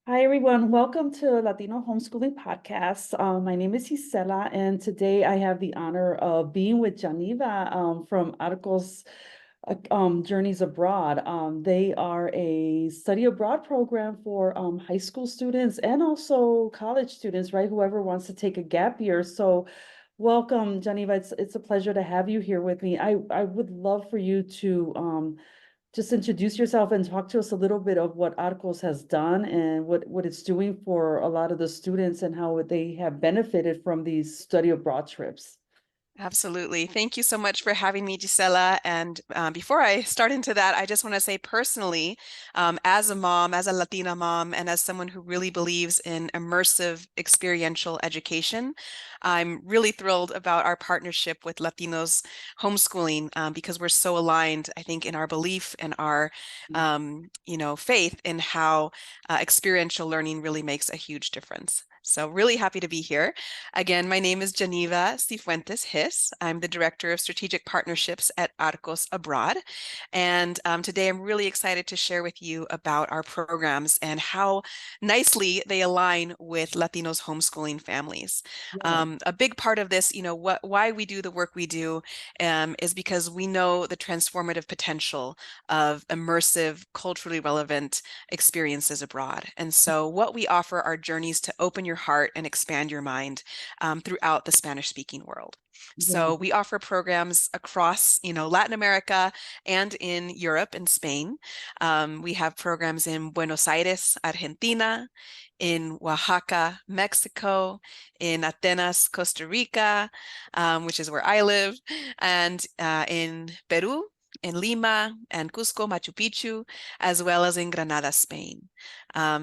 Hi, everyone. Welcome to Latino Homeschooling Podcast. My name is Gisela, and today I have the honor of being with Janiva from Arcos Journeys Abroad. They are a study abroad program for high school students and also college students, right? Whoever wants to take a gap year. So welcome, Janiva. It's a pleasure to have you here with me. I would love for you to just introduce yourself and talk to us a little bit of what Arcos has done and what it's doing for a lot of the students and how they have benefited from these study abroad trips. Absolutely. Thank you so much for having me, Gisela. And before I start into that, I just want to say personally, as a mom, as a Latina mom, and as someone who really believes in immersive experiential education, I'm really thrilled about our partnership with Latinos Homeschooling because we're so aligned, I think, in our belief and our, faith in how experiential learning really makes a huge difference. So really happy to be here. Again, my name is Janiva Cifuentes-Hiss. I'm the Director of Strategic Partnerships at Arcos Abroad. And today I'm really excited to share with you about our programs and how nicely they align with Latinos homeschooling families. Yeah. A big part of this, why we do the work we do is because we know the transformative potential of immersive, culturally relevant experiences abroad. And so what we offer are journeys to open your heart and expand your mind throughout the Spanish-speaking world. Yeah. So we offer programs across, Latin America and in Europe and Spain. We have programs in Buenos Aires, Argentina, in Oaxaca, Mexico, in Atenas, Costa Rica, which is where I live, and in Peru, in Lima and Cusco, Machu Picchu, as well as in Granada, Spain.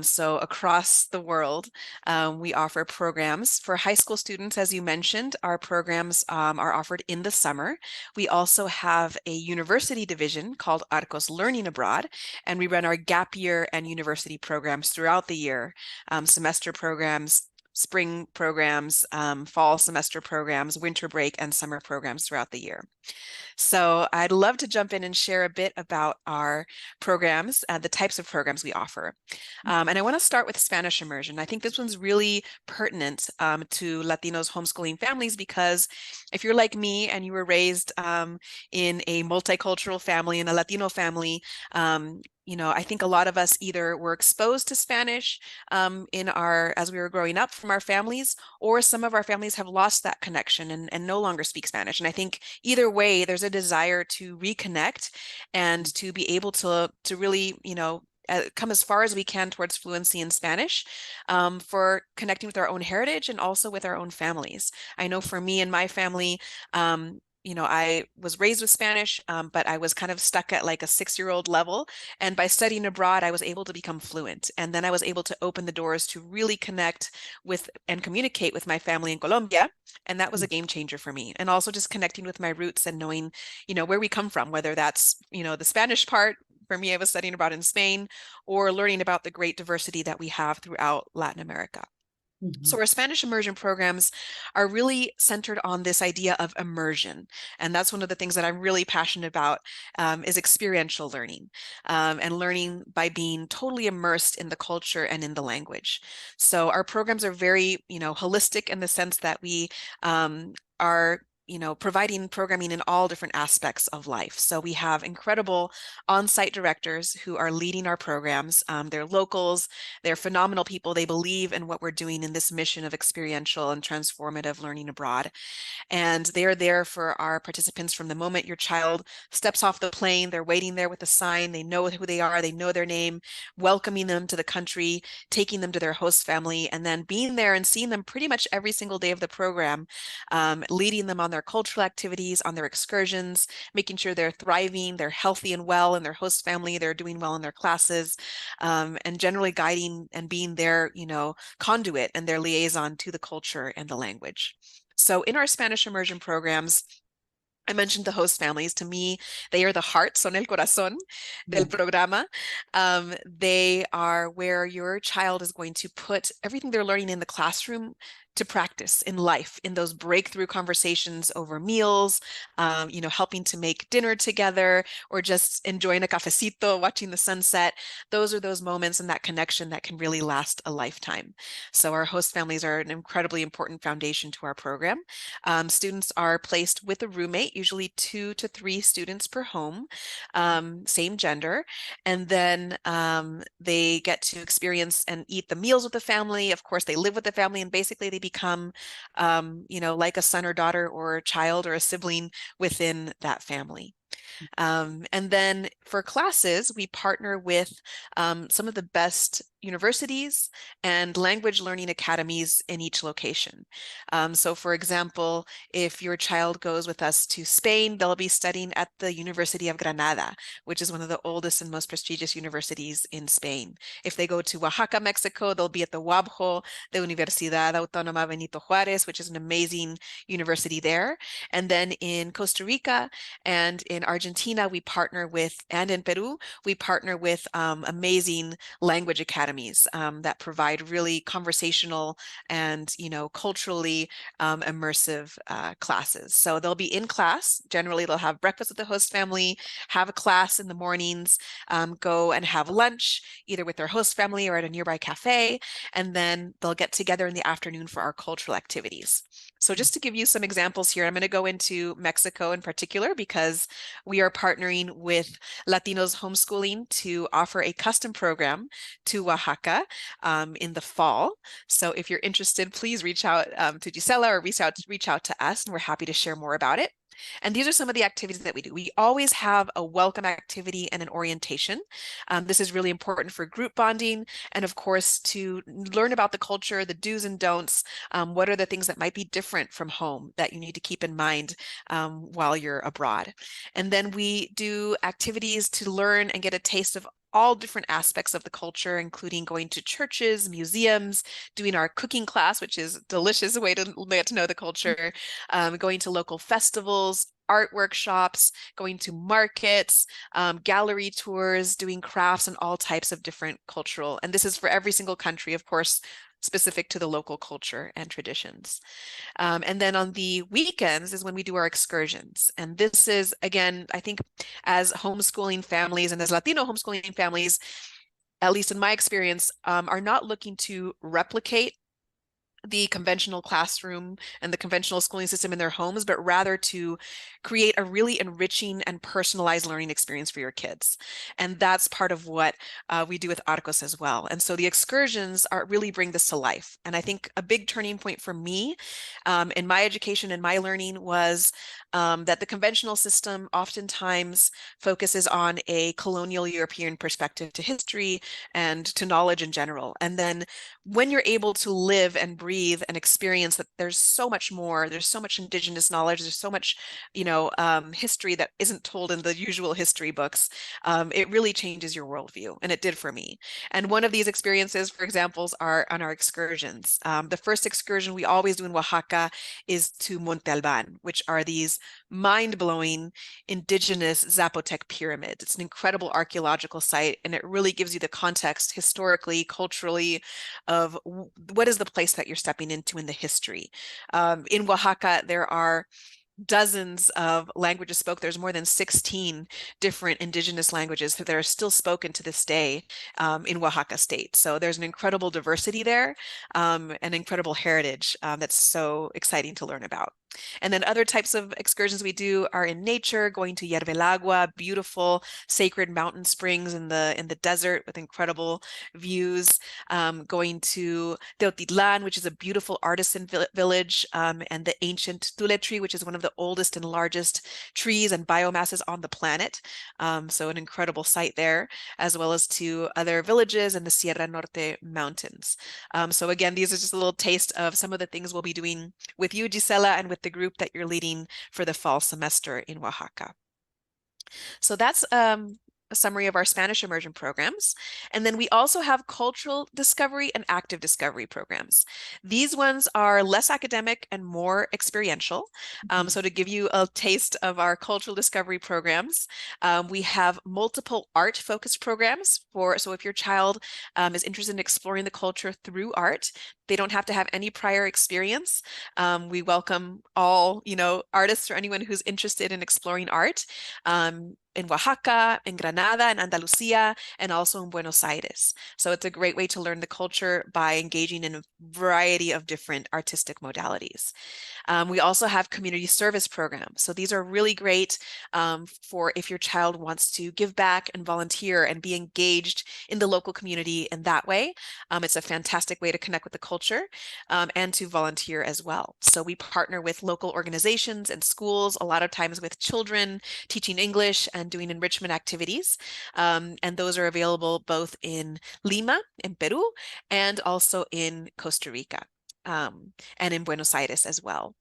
So across the world, we offer programs for high school students. As you mentioned, our programs are offered in the summer. We also have a university division called Arcos Learning Abroad, and we run our gap year and university programs throughout the year, semester programs, spring programs, fall semester programs, winter break, and summer programs throughout the year. So I'd love to jump in and share a bit about our programs, the types of programs we offer. And I want to start with Spanish immersion. I think this one's really pertinent to Latinos homeschooling families because if you're like me and you were raised in a multicultural family, in a Latino family, I think a lot of us either were exposed to Spanish as we were growing up from our families, or some of our families have lost that connection and no longer speak Spanish. And I think either way, there's a desire to reconnect and to be able to really, come as far as we can towards fluency in Spanish for connecting with our own heritage and also with our own families. I know for me and my family, I was raised with Spanish, but I was kind of stuck at like a 6-year-old level. And by studying abroad, I was able to become fluent. And then I was able to open the doors to really connect with and communicate with my family in Colombia. And that was a game changer for me. And also just connecting with my roots and knowing, where we come from, whether that's, the Spanish part. For me, I was studying abroad in Spain or learning about the great diversity that we have throughout Latin America. So Mhm. our Spanish immersion programs are really centered on this idea of immersion. And that's one of the things that I'm really passionate about is experiential learning and learning by being totally immersed in the culture and in the language. So our programs are very, holistic in the sense that we are providing programming in all different aspects of life. So we have incredible on-site directors who are leading our programs. They're locals, they're phenomenal people. They believe in what we're doing in this mission of experiential and transformative learning abroad. And they're there for our participants from the moment your child steps off the plane. They're waiting there with a sign. They know who they are. They know their name, welcoming them to the country, taking them to their host family, and then being there and seeing them pretty much every single day of the program, leading them on their cultural activities, on their excursions, making sure they're thriving, they're healthy and well in their host family, they're doing well in their classes, and generally guiding and being their, conduit and their liaison to the culture and the language. So in our Spanish immersion programs, I mentioned the host families. To me, they are the heart, son el corazón del Yeah. programa. They are where your child is going to put everything they're learning in the classroom to practice in life, in those breakthrough conversations over meals, helping to make dinner together, or just enjoying a cafecito, watching the sunset. Those are those moments and that connection that can really last a lifetime. So our host families are an incredibly important foundation to our program. Students are placed with a roommate, usually 2 to 3 students per home, same gender, and then they get to experience and eat the meals with the family. Of course, they live with the family, and basically they become, like a son or daughter or a child or a sibling within that family. And then for classes, we partner with some of the best universities and language learning academies in each location. So for example, if your child goes with us to Spain, they'll be studying at the University of Granada, which is one of the oldest and most prestigious universities in Spain. If they go to Oaxaca, Mexico, they'll be at the UABJO, the Universidad Autónoma Benito Juárez, which is an amazing university there. And then in Costa Rica and in Argentina, and in Peru, we partner with amazing language academies that provide really conversational and, culturally immersive classes. So they'll be in class. Generally, they'll have breakfast with the host family, have a class in the mornings, go and have lunch, either with their host family or at a nearby cafe, and then they'll get together in the afternoon for our cultural activities. So just to give you some examples here, I'm going to go into Mexico in particular because we are partnering with Latinos Homeschooling to offer a custom program to Oaxaca in the fall. So if you're interested, please reach out to Gisela or reach out to us, and we're happy to share more about it. And these are some of the activities that we do. We always have a welcome activity and an orientation. This is really important for group bonding and, of course, to learn about the culture, the do's and don'ts. What are the things that might be different from home that you need to keep in mind while you're abroad? And then we do activities to learn and get a taste of all different aspects of the culture, including going to churches, museums, doing our cooking class, which is a delicious way to get to know the culture, going to local festivals, art workshops, going to markets, gallery tours, doing crafts and all types of different cultural. And this is for every single country, of course, specific to the local culture and traditions. And then on the weekends is when we do our excursions. And this is, again, I think as homeschooling families and as Latino homeschooling families, at least in my experience, are not looking to replicate the conventional classroom and the conventional schooling system in their homes, but rather to create a really enriching and personalized learning experience for your kids. And that's part of what we do with Arcos as well. And so the excursions really bring this to life. And I think a big turning point for me in my education and my learning was that the conventional system oftentimes focuses on a colonial European perspective to history and to knowledge in general. And then when you're able to live and breathe and experience that there's so much more, there's so much indigenous knowledge, there's so much, history that isn't told in the usual history books, it really changes your worldview. And it did for me. And one of these experiences, for examples, are on our excursions. The first excursion we always do in Oaxaca is to Monte Alban, which are these mind-blowing indigenous Zapotec pyramids. It's an incredible archaeological site, and it really gives you the context historically, culturally, of what is the place that you're stepping into in the history. In Oaxaca, there are dozens of languages spoke. There's more than 16 different indigenous languages that are still spoken to this day in Oaxaca state. So there's an incredible diversity there, an incredible heritage that's so exciting to learn about. And then other types of excursions we do are in nature, going to Yerbe el Agua, beautiful sacred mountain springs in the desert with incredible views, going to Teotitlan, which is a beautiful artisan village, and the ancient Tule tree, which is one of the oldest and largest trees and biomasses on the planet. So an incredible site there, as well as to other villages in the Sierra Norte mountains. So again, these are just a little taste of some of the things we'll be doing with you, Gisela, and with the group that you're leading for the fall semester in Oaxaca. So that's summary of our Spanish immersion programs. And then we also have cultural discovery and active discovery programs. These ones are less academic and more experiential. So to give you a taste of our cultural discovery programs, we have multiple art-focused programs so if your child is interested in exploring the culture through art, they don't have to have any prior experience. We welcome all, artists or anyone who's interested in exploring art. In Oaxaca, in Granada, in Andalusia, and also in Buenos Aires. So it's a great way to learn the culture by engaging in a variety of different artistic modalities. We also have community service programs. So these are really great for if your child wants to give back and volunteer and be engaged in the local community in that way. It's a fantastic way to connect with the culture and to volunteer as well. So we partner with local organizations and schools, a lot of times with children, teaching English and doing enrichment activities. And those are available both in Lima, in Peru, and also in Costa Rica. And in Buenos Aires as well.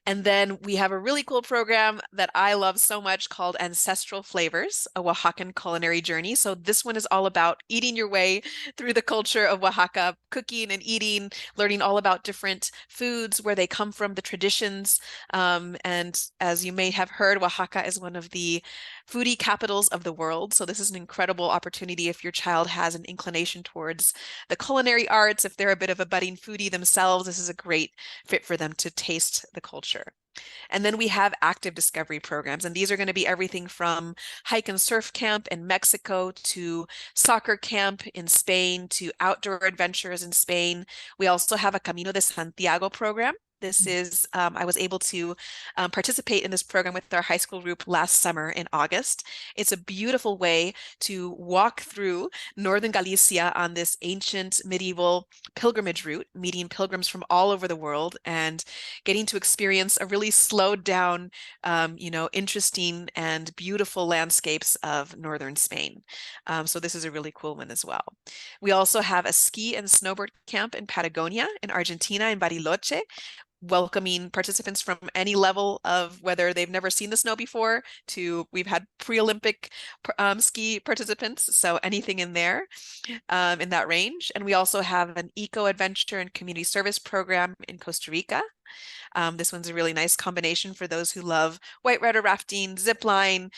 And then we have a really cool program that I love so much called Ancestral Flavors, a Oaxacan culinary journey. So this one is all about eating your way through the culture of Oaxaca, cooking and eating, learning all about different foods, where they come from, the traditions. And as you may have heard, Oaxaca is one of the foodie capitals of the world. So this is an incredible opportunity if your child has an inclination towards the culinary arts, if they're a bit of a budding foodie themselves, this is a great fit for them to taste the culture. And then we have active discovery programs, and these are going to be everything from hike and surf camp in Mexico to soccer camp in Spain to outdoor adventures in Spain. We also have a Camino de Santiago program. This is, I was able to participate in this program with our high school group last summer in August. It's a beautiful way to walk through northern Galicia on this ancient medieval pilgrimage route, meeting pilgrims from all over the world and getting to experience a really slowed down, interesting and beautiful landscapes of northern Spain. So this is a really cool one as well. We also have a ski and snowboard camp in Patagonia, in Argentina, in Bariloche, welcoming participants from any level of whether they've never seen the snow before to we've had pre-Olympic ski participants, so anything in there in that range. And we also have an eco adventure and community service program in Costa Rica. This one's a really nice combination for those who love whitewater rafting, zip line,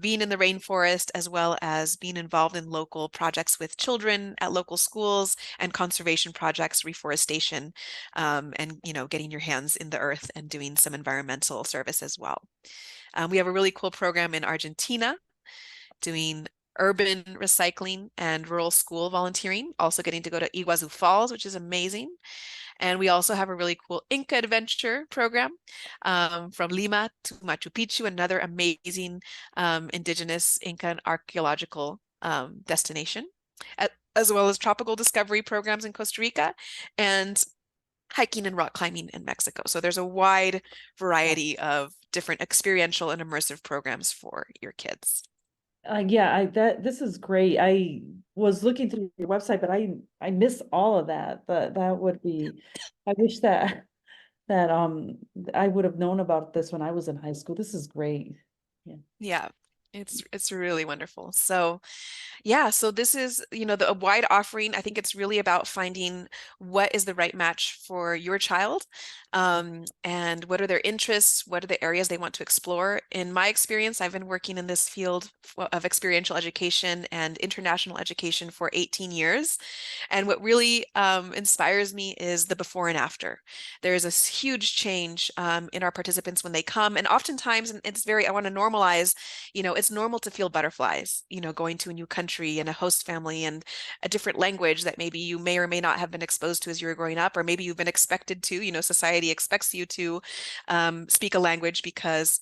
being in the rainforest, as well as being involved in local projects with children at local schools and conservation projects, reforestation, and getting your hands in the earth and doing some environmental service as well. We have a really cool program in Argentina doing urban recycling and rural school volunteering, also getting to go to Iguazu Falls, which is amazing. And we also have a really cool Inca adventure program from Lima to Machu Picchu, another amazing indigenous Inca and archaeological destination, as well as tropical discovery programs in Costa Rica and hiking and rock climbing in Mexico. So there's a wide variety of different experiential and immersive programs for your kids. This is great. I was looking through your website, but I miss all of that. That would be, I wish that I would have known about this when I was in high school. This is great. Yeah, it's really wonderful. So yeah, so this is, a wide offering. I think it's really about finding what is the right match for your child, and what are their interests, what are the areas they want to explore. In my experience, I've been working in this field of experiential education and international education for 18 years. And what really inspires me is the before and after. There is a huge change in our participants when they come. And oftentimes, and I want to normalize, it's normal to feel butterflies, going to a new country and a host family and a different language that maybe you may or may not have been exposed to as you were growing up, or maybe you've been expected to, society expects you to speak a language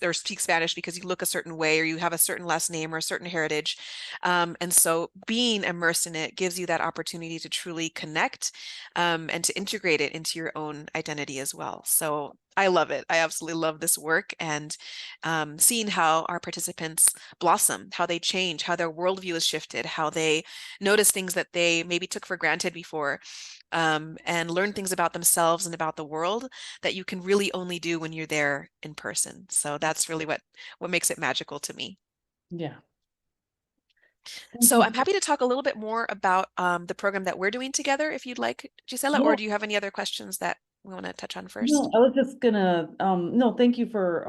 or speak Spanish because you look a certain way or you have a certain last name or a certain heritage. And so being immersed in it gives you that opportunity to truly connect and to integrate it into your own identity as well. So I love it. I absolutely love this work, and seeing how our participants blossom, how they change, how their worldview is shifted, how they notice things that they maybe took for granted before, and learn things about themselves and about the world that you can really only do when you're there in person. So that's really what makes it magical to me. Yeah. Thank So you. I'm happy to talk a little bit more about the program that we're doing together if you'd like, Gisela, Yeah, or do you have any other questions that we want to touch on no, first? I was just gonna, no, thank you for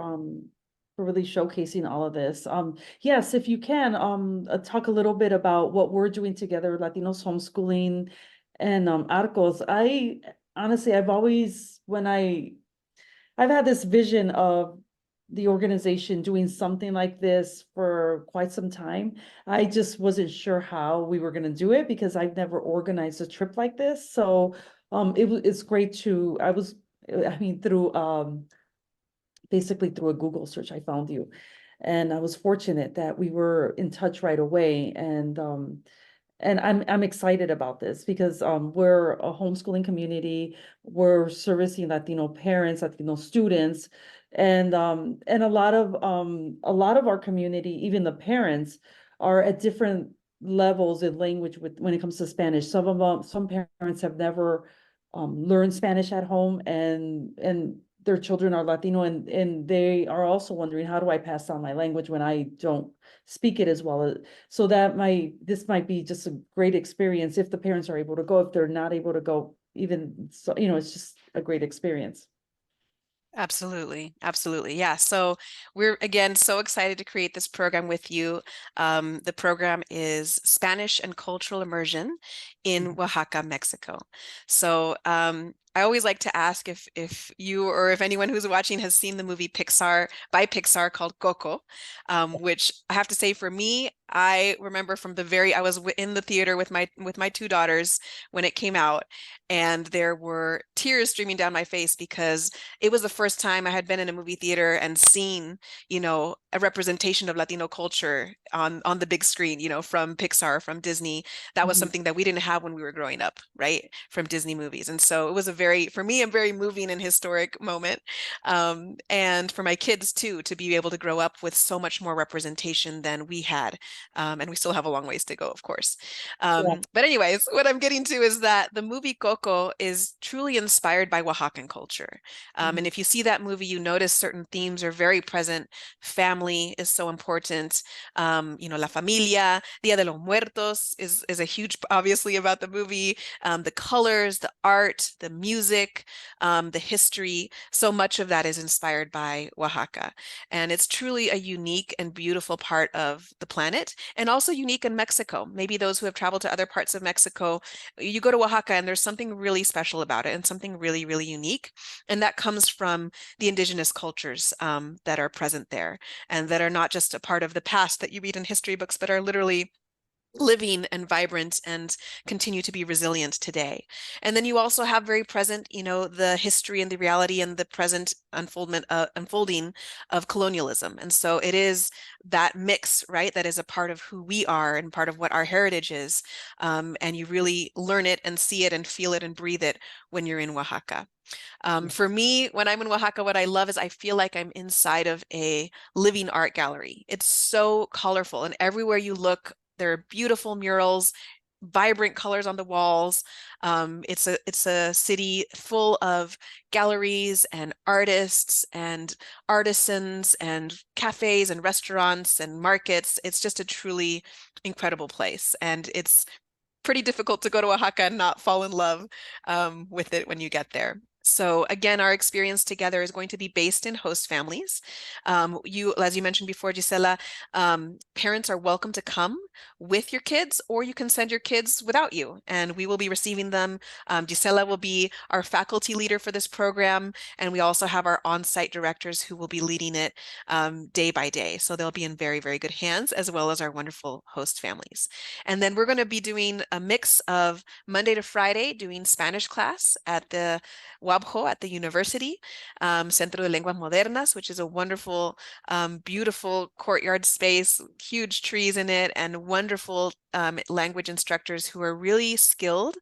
really showcasing all of this. Yes, if you can, talk a little bit about what we're doing together, Latinos Homeschooling and Arcos. I honestly, I've always, I've had this vision of the organization doing something like this for quite some time. I just wasn't sure how we were going to do it because I've never organized a trip like this. So it's great to I mean through basically through a Google search I found you. And I was fortunate that we were in touch right away and I'm excited about this because we're a homeschooling community. We're servicing Latino parents, Latino students, and a lot of our community, even the parents, are at different levels in language when it comes to Spanish. Some parents have never learned Spanish at home, and their children are Latino, and they are also wondering, how do I pass on my language when I don't speak it as well? So this might be just a great experience if the parents are able to go. If they're not able to go, even so, it's just a great experience. Absolutely. Absolutely. Yeah. So we're again so excited to create this program with you. The program is Spanish and Cultural Immersion in Oaxaca, Mexico. So I always like to ask if you or if anyone who's watching has seen the movie Pixar called Coco, which I have to say for me, I remember from I was in the theater with my two daughters when it came out, and there were tears streaming down my face because it was the first time I had been in a movie theater and seen, a representation of Latino culture on the big screen, from Pixar, from Disney. That was Mhm. something that we didn't have when we were growing up, right? From Disney movies. And so it was for me, a very moving and historic moment. And for my kids too, to be able to grow up with so much more representation than we had. And we still have a long ways to go, of course. Yeah. But anyways, what I'm getting to is that the movie Coco is truly inspired by Oaxacan culture. And Mhm. if you see that movie, you notice certain themes are very present. Family is so important. La familia, Dia de los Muertos is a huge, obviously, about the movie. The colors, the art, the music, the history. So much of that is inspired by Oaxaca. And it's truly a unique and beautiful part of the planet, and also unique in Mexico. Maybe those who have traveled to other parts of Mexico, you go to Oaxaca and there's something really special about it and something really, really unique. And that comes from the indigenous cultures that are present there and that are not just a part of the past that you read in history books, but are literally living and vibrant and continue to be resilient today. And then you also have very present, the history and the reality and the present unfolding of colonialism. And so it is that mix, right, that is a part of who we are and part of what our heritage is. And you really learn it and see it and feel it and breathe it when you're in Oaxaca. For me, when I'm in Oaxaca, what I love is I feel like I'm inside of a living art gallery. It's so colorful, and everywhere you look, there are beautiful murals, vibrant colors on the walls. It's a city full of galleries and artists and artisans and cafes and restaurants and markets. It's just a truly incredible place, and it's pretty difficult to go to Oaxaca and not fall in love with it when you get there. So again, our experience together is going to be based in host families. As you mentioned before, Gisela, parents are welcome to come with your kids, or you can send your kids without you, and we will be receiving them. Gisela will be our faculty leader for this program, and we also have our on-site directors who will be leading it day by day. So they'll be in very, very good hands, as well as our wonderful host families. And then we're going to be doing a mix of Monday to Friday, doing Spanish class at the WABJO at the university, Centro de Lenguas Modernas, which is a wonderful, beautiful courtyard space, huge trees in it, and wonderful language instructors who are really skilled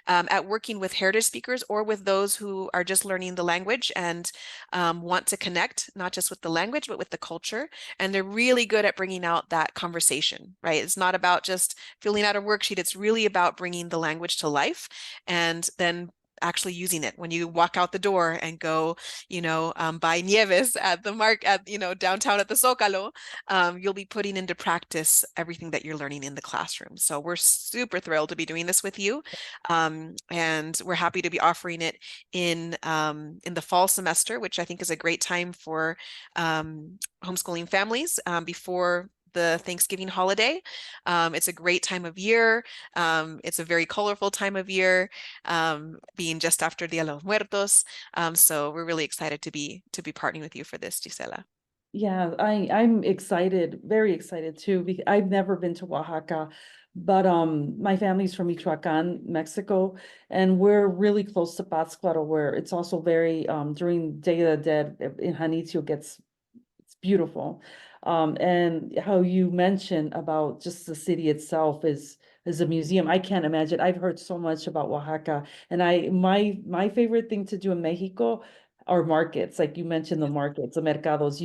at working with heritage speakers or with those who are just learning the language and want to connect, not just with the language, but with the culture. And they're really good at bringing out that conversation, right? It's not about just filling out a worksheet. It's really about bringing the language to life and then actually using it. When you walk out the door and go, buy nieves at the downtown at the Zócalo, you'll be putting into practice everything that you're learning in the classroom. So we're super thrilled to be doing this with you. And we're happy to be offering it in the fall semester, which I think is a great time for homeschooling families before the Thanksgiving holiday. It's a great time of year. It's a very colorful time of year, being just after Dia de los Muertos. So we're really excited to be partnering with you for this, Gisela. Yeah, I'm excited, very excited too. I've never been to Oaxaca, but my family's from Michoacan, Mexico, and we're really close to Pátzcuaro, where it's also very during Day of the Dead in Janitzio it's beautiful. And how you mentioned about just the city itself is a museum. I can't imagine. I've heard so much about Oaxaca, and my favorite thing to do in Mexico are markets. Like you mentioned, the markets, the mercados.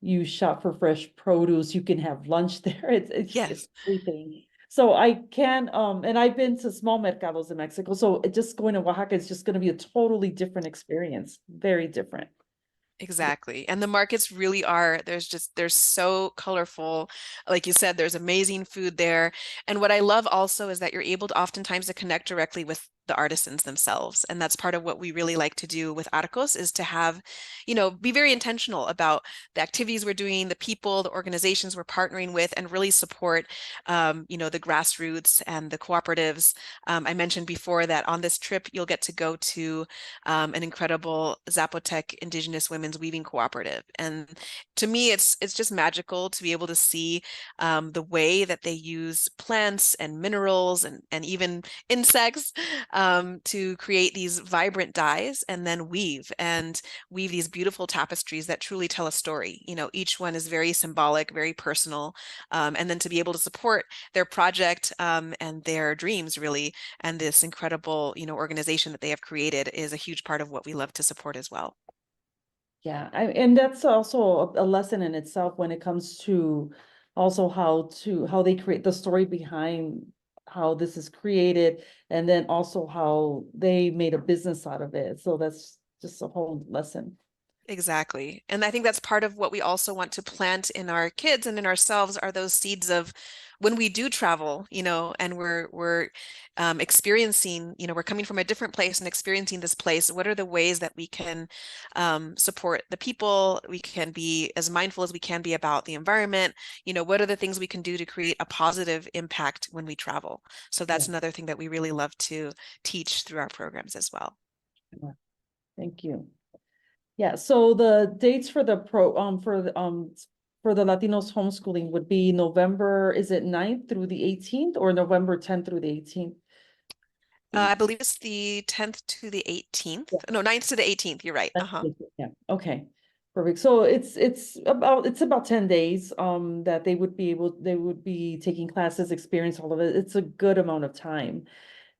You shop for fresh produce. You can have lunch there. It's Yes. everything. So I can and I've been to small mercados in Mexico. So just going to Oaxaca is just going to be a totally different experience. Very different. Exactly. And the markets really are, they're so colorful. Like you said, there's amazing food there. And what I love also is that you're able to oftentimes to connect directly with the artisans themselves. And that's part of what we really like to do with Arcos is to have, be very intentional about the activities we're doing, the people, the organizations we're partnering with, and really support, the grassroots and the cooperatives. I mentioned before that on this trip, you'll get to go to an incredible Zapotec Indigenous Women's Weaving Cooperative. And to me, it's just magical to be able to see the way that they use plants and minerals and even insects to create these vibrant dyes and then weave these beautiful tapestries that truly tell a story. Each one is very symbolic, very personal. And then to be able to support their project and their dreams really, and this incredible, organization that they have created is a huge part of what we love to support as well. Yeah, and that's also a lesson in itself when it comes to also how they create the story behind how this is created, and then also how they made a business out of it. So that's just a whole lesson. Exactly. And I think that's part of what we also want to plant in our kids and in ourselves are those seeds of when we do travel, and we're experiencing, we're coming from a different place and experiencing this place. What are the ways that we can support the people? We can be as mindful as we can be about the environment. What are the things we can do to create a positive impact when we travel? So Yeah, that's another thing that we really love to teach through our programs as well. yeah. Thank you. Yeah, so the dates for the for the Latinos homeschooling would be November, is it 9th through the 18th or November 10th through the 18th? I believe it's the 10th to the 18th. Yeah. No, 9th to the 18th. You're right. That's Uh-huh. it, yeah, okay. Perfect. So it's about 10 days that they would be taking classes, experience all of it. It's a good amount of time.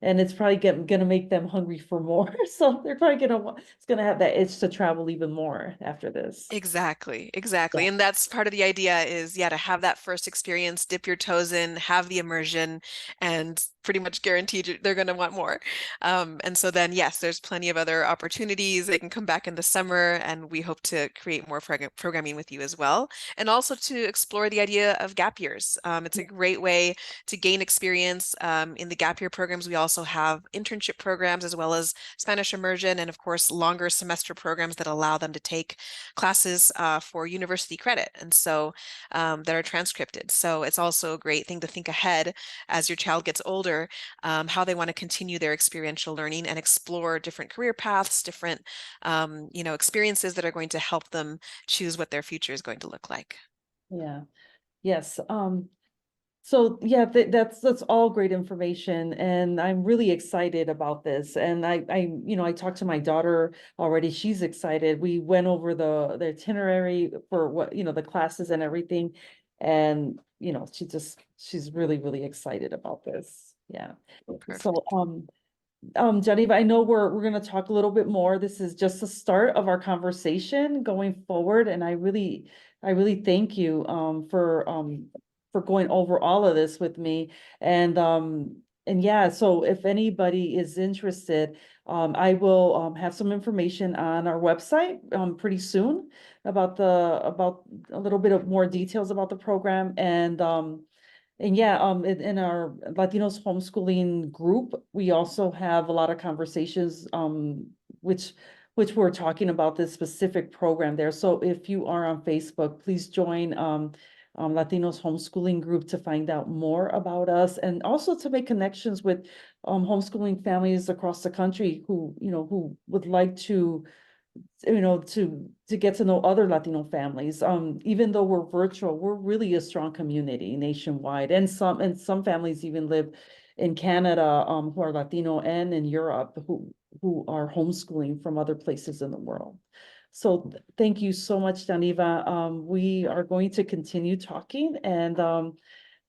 And it's probably gonna make them hungry for more. So they're probably it's gonna have that itch to travel even more after this. Exactly, Yeah, exactly. And that's part of the idea is, yeah, to have that first experience, dip your toes in, have the immersion, and pretty much guaranteed they're going to want more. And so then, yes, there's plenty of other opportunities. They can come back in the summer, and we hope to create more programming with you as well. And also to explore the idea of gap years. It's a great way to gain experience. In the gap year programs, we also have internship programs as well as Spanish immersion, and of course, longer semester programs that allow them to take classes for university credit, and so that are transcripted. So it's also a great thing to think ahead as your child gets older, how they want to continue their experiential learning and explore different career paths, different experiences that are going to help them choose what their future is going to look like. yeah, yes. So yeah, that's all great information, and I'm really excited about this. And I talked to my daughter already. She's excited. We went over the itinerary for what, the classes and everything. And, she's really, really excited about this. Yeah. So, Perfect. Janiva, I know we're gonna talk a little bit more. This is just the start of our conversation going forward, and I really thank you for going over all of this with me. And yeah, so if anybody is interested, I will have some information on our website pretty soon about about a little bit of more details about the program. And yeah, in our Latinos homeschooling group, we also have a lot of conversations, which we're talking about this specific program there. So if you are on Facebook, please join Latinos homeschooling group to find out more about us, and also to make connections with homeschooling families across the country who, who would like to, to get to know other Latino families. Even though we're virtual, we're really a strong community nationwide, and some families even live in Canada, who are Latino, and in Europe who are homeschooling from other places in the world. So thank you so much, Janiva. We are going to continue talking, and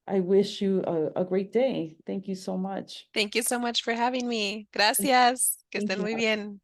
I wish you a great day. Thank you so much. Thank you so much for having me. Gracias. Que Thank estén you. muy bien.